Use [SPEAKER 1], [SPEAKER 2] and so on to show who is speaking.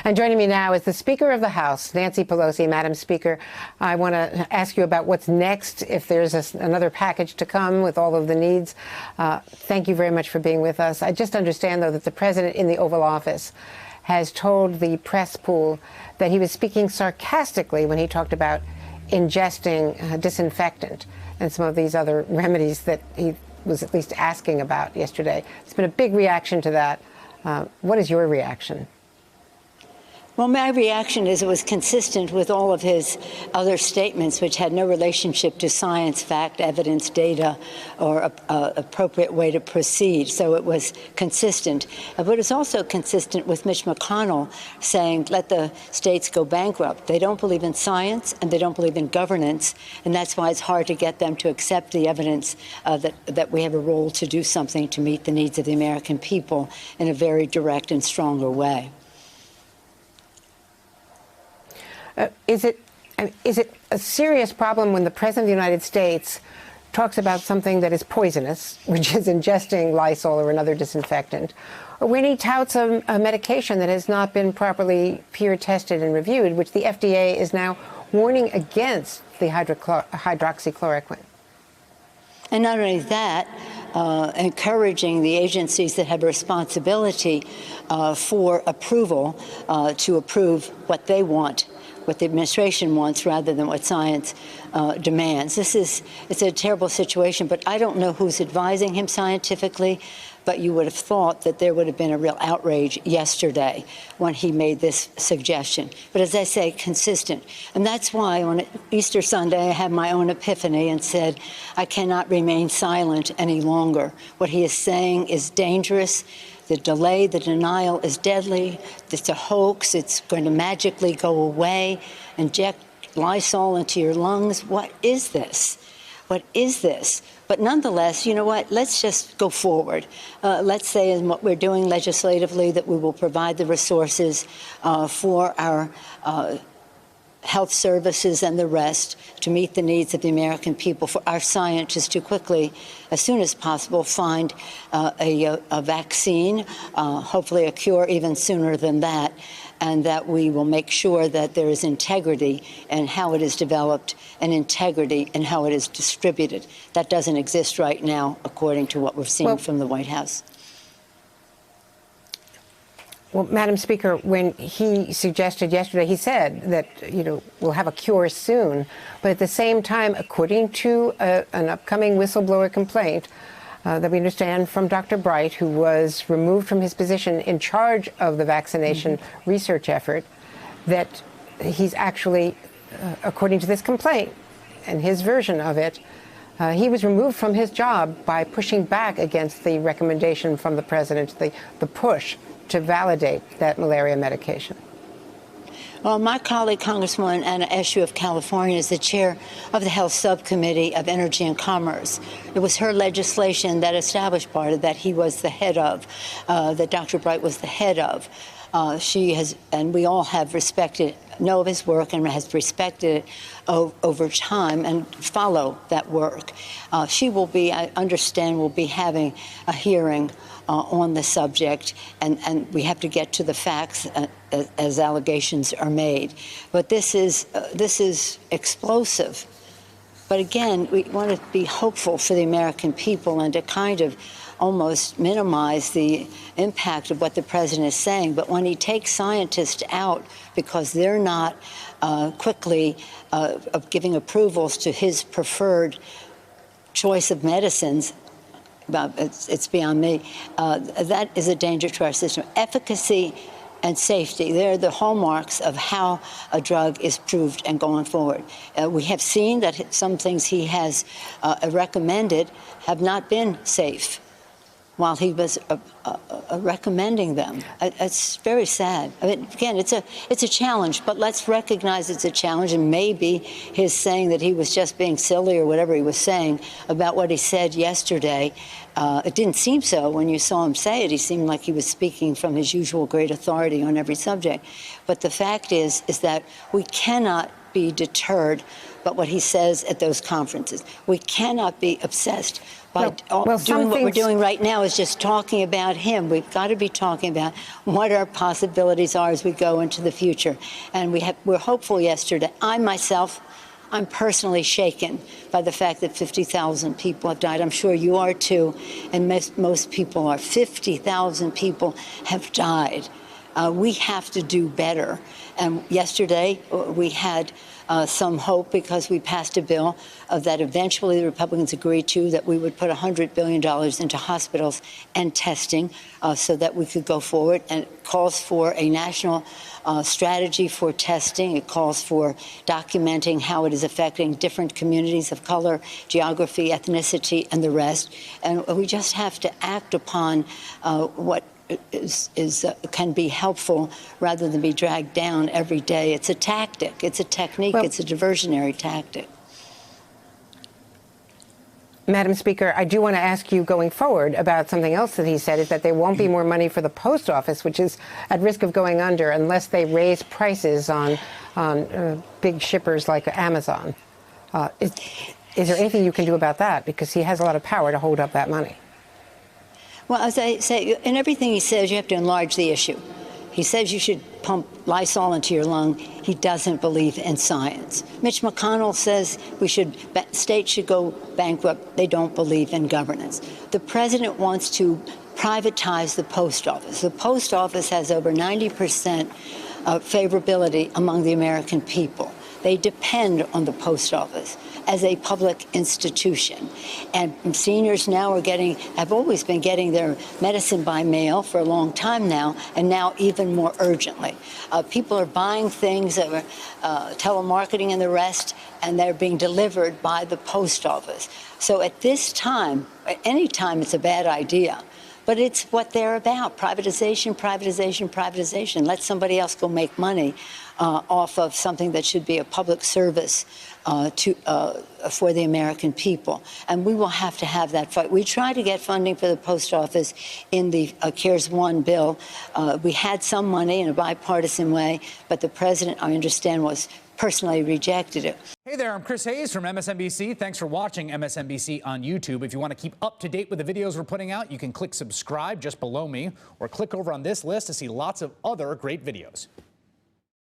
[SPEAKER 1] And joining me now is the Speaker of the House, Nancy Pelosi. Madam Speaker, I want to ask you about what's next, if there's another package to come with all of the needs. Thank you very much for being with us. I just understand, though, that the president in the Oval Office has told the press pool that he was speaking sarcastically when he talked about ingesting disinfectant and some of these other remedies that he was at least asking about yesterday. There's been a big reaction to that. What is your reaction?
[SPEAKER 2] Well, my reaction is it was consistent with all of his other statements, which had no relationship to science, fact, evidence, data, or appropriate way to proceed. So it was consistent. But it's also consistent with Mitch McConnell saying, let the states go bankrupt. They don't believe in science and they don't believe in governance. And that's why it's hard to get them to accept the evidence that we have a role to do something to meet the needs of the American people in a very direct and stronger way.
[SPEAKER 1] Is it a serious problem when the President of the United States talks about something that is poisonous, which is ingesting Lysol or another disinfectant, or when he touts a medication that has not been properly peer tested and reviewed, which the FDA is now warning against, the hydroxychloroquine?
[SPEAKER 2] And not only that, encouraging the agencies that have responsibility for approval to approve what they want, what the administration wants, rather than what science demands. It's a terrible situation, but I don't know who's advising him scientifically, but you would have thought that there would have been a real outrage yesterday when he made this suggestion. But as I say, consistent. And that's why on Easter Sunday, I had my own epiphany and said, I cannot remain silent any longer. What he is saying is dangerous. The delay, the denial is deadly. It's a hoax. It's going to magically go away. Inject Lysol into your lungs. What is this? What is this? But nonetheless, you know what? Let's just go forward. Let's say in what we're doing legislatively that we will provide the resources for our health services and the rest to meet the needs of the American people, for our scientists to quickly, as soon as possible, find a vaccine, hopefully a cure even sooner than that, and that we will make sure that there is integrity in how it is developed and integrity in how it is distributed. That doesn't exist right now, according to what we've seen from the White House.
[SPEAKER 1] Well, Madam Speaker, when he suggested yesterday, he said that, we'll have a cure soon. But at the same time, according to an upcoming whistleblower complaint that we understand from Dr. Bright, who was removed from his position in charge of the vaccination research effort, that he's actually, according to this complaint and his version of it, he was removed from his job by pushing back against the recommendation from the president, the push to validate that malaria medication.
[SPEAKER 2] Well, my colleague, Congresswoman Anna Eshoo of California, is the chair of the Health Subcommittee of Energy and Commerce. It was her legislation that established BARDA that he was the head of, that Dr. Bright was the head of. She has, and we all have know of his work and has respected it over time and follow that work. She will be, I understand, will be having a hearing on the subject, and we have to get to the facts as allegations are made. But this is explosive. But again, we want to be hopeful for the American people and to kind of almost minimize the impact of what the president is saying. But when he takes scientists out because they're not quickly of giving approvals to his preferred choice of medicines, it's beyond me. That is a danger to our system. Efficacy and safety, they're the hallmarks of how a drug is proved and going forward. We have seen that some things he has recommended have not been safe while he was recommending them. It's very sad. I mean, again, it's a challenge, but let's recognize it's a challenge, and maybe his saying that he was just being silly or whatever he was saying about what he said yesterday, it didn't seem so when you saw him say it. He seemed like he was speaking from his usual great authority on every subject. But the fact is that we cannot be deterred by what he says at those conferences. We cannot be obsessed by doing what we're doing right now is just talking about him. We've got to be talking about what our possibilities are as we go into the future. And we're hopeful yesterday. I'm personally shaken by the fact that 50,000 people have died. I'm sure you are too, and most people are. 50,000 people have died. We have to do better. And yesterday we had some hope because we passed a bill that eventually the Republicans agreed to, that we would put $100 billion into hospitals and testing so that we could go forward. And it calls for a national strategy for testing. It calls for documenting how it is affecting different communities of color, geography, ethnicity, and the rest. And we just have to act upon what can be helpful rather than be dragged down every day. It's a tactic. It's a technique. It's a diversionary tactic.
[SPEAKER 1] Madam Speaker, I do want to ask you going forward about something else that he said, is that there won't be more money for the post office, which is at risk of going under unless they raise prices on big shippers like Amazon. Is there anything you can do about that? Because he has a lot of power to hold up that money.
[SPEAKER 2] Well, as I say, in everything he says, you have to enlarge the issue. He says you should pump Lysol into your lung. He doesn't believe in science. Mitch McConnell says states should go bankrupt. They don't believe in governance. The president wants to privatize the post office. The post office has over 90% favorability among the American people. They depend on the post office as a public institution. And seniors now have always been getting their medicine by mail for a long time now, and now even more urgently. People are buying things, telemarketing and the rest, and they're being delivered by the post office. So at this time, at any time, it's a bad idea. But it's what they're about. Privatization, privatization, privatization. Let somebody else go make money off of something that should be a public service for the American people. And we will have to have that fight. We tried to get funding for the post office in the CARES 1 bill. We had some money in a bipartisan way, but the president, I understand, personally rejected it.
[SPEAKER 3] Hey there, I'm Chris Hayes from MSNBC. Thanks for watching MSNBC on YouTube. If you want to keep up to date with the videos we're putting out, you can click subscribe just below me or click over on this list to see lots of other great videos.